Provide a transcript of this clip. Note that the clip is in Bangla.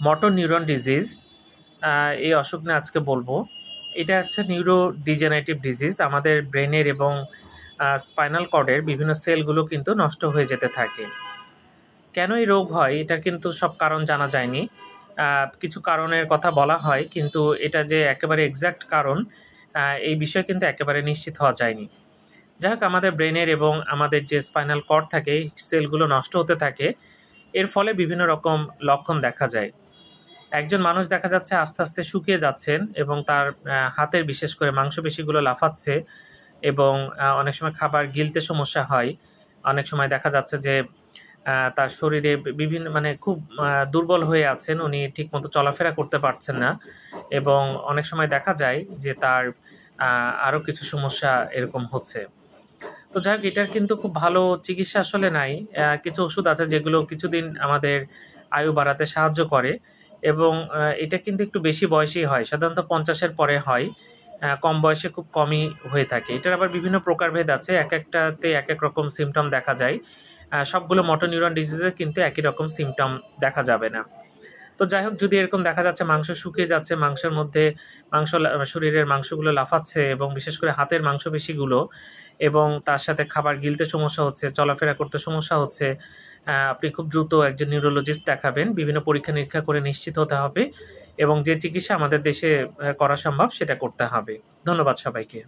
মোটর নিউরন ডিজিজ, এই অসুখ নিয়ে আজকে বলবো। এটা হচ্ছে নিউরো ডিজেনারেটিভ ডিজিজ। আমাদের ব্রেনের এবং স্পাইনাল কর্ডের বিভিন্ন সেলগুলো কিন্তু নষ্ট হয়ে যেতে থাকে। কেন এই রোগ হয় এটার কিন্তু সব কারণ জানা যায়নি। কিছু কারণের কথা বলা হয়, কিন্তু এটা যে একেবারে এক্সাক্ট কারণ এই বিষয়ে কিন্তু একেবারে নিশ্চিত হওয়া যায়নি। যাই হোক, আমাদের ব্রেনের এবং আমাদের যে স্পাইনাল কর্ড থাকে এই সেলগুলো নষ্ট হতে থাকে। এর ফলে বিভিন্ন রকম লক্ষণ দেখা যায়। একজন মানুষ দেখা যাচ্ছে আস্তে আস্তে শুকিয়ে যাচ্ছেন এবং তার হাতের বিশেষ করে মাংসপেশিগুলো লাফাচ্ছে এবং অনেক সময় খাবার গিলতে সমস্যা হয়। অনেক সময় দেখা যাচ্ছে যে তার শরীরে বিভিন্ন মানে খুব দুর্বল হয়ে আছেন, উনি ঠিকমতো চলাফেরা করতে পারছেন না এবং অনেক সময় দেখা যায় যে তার আরও কিছু সমস্যা এরকম হচ্ছে। তো যাই হোক, এটার কিন্তু খুব ভালো চিকিৎসা আসলে নাই। কিছু ওষুধ আছে যেগুলো কিছুদিন আমাদের আয়ু বাড়াতে সাহায্য করে এবং এটা কিন্তু একটু বেশি বয়সেই হয়, সাধারণত 50-এর পরে হয়। কম বয়সে খুব কমই হয়ে থাকে। এটার আবার বিভিন্ন প্রকারভেদ আছে, এক একটাতে এক এক রকম সিমটম দেখা যায়। সবগুলো মোটর নিউরন ডিজিজে কিন্তু একই রকম সিমটম দেখা যাবে না। তো যাই হোক, যদি এরকম দেখা যাচ্ছে মাংস শুকিয়ে যাচ্ছে, মাংসের মধ্যে শরীরের মাংসগুলো লাফাচ্ছে এবং বিশেষ করে হাতের মাংসপেশিগুলো, এবং তার সাথে খাবার গিলতে সমস্যা হচ্ছে, চলাফেরা করতে সমস্যা হচ্ছে, আপনি খুব দ্রুত একজন নিউরোলজিস্ট দেখাবেন। বিভিন্ন পরীক্ষা নিরীক্ষা করে নিশ্চিত হতে হবে এবং যে চিকিৎসা আমাদের দেশে করা সম্ভব সেটা করতে হবে। ধন্যবাদ সবাইকে।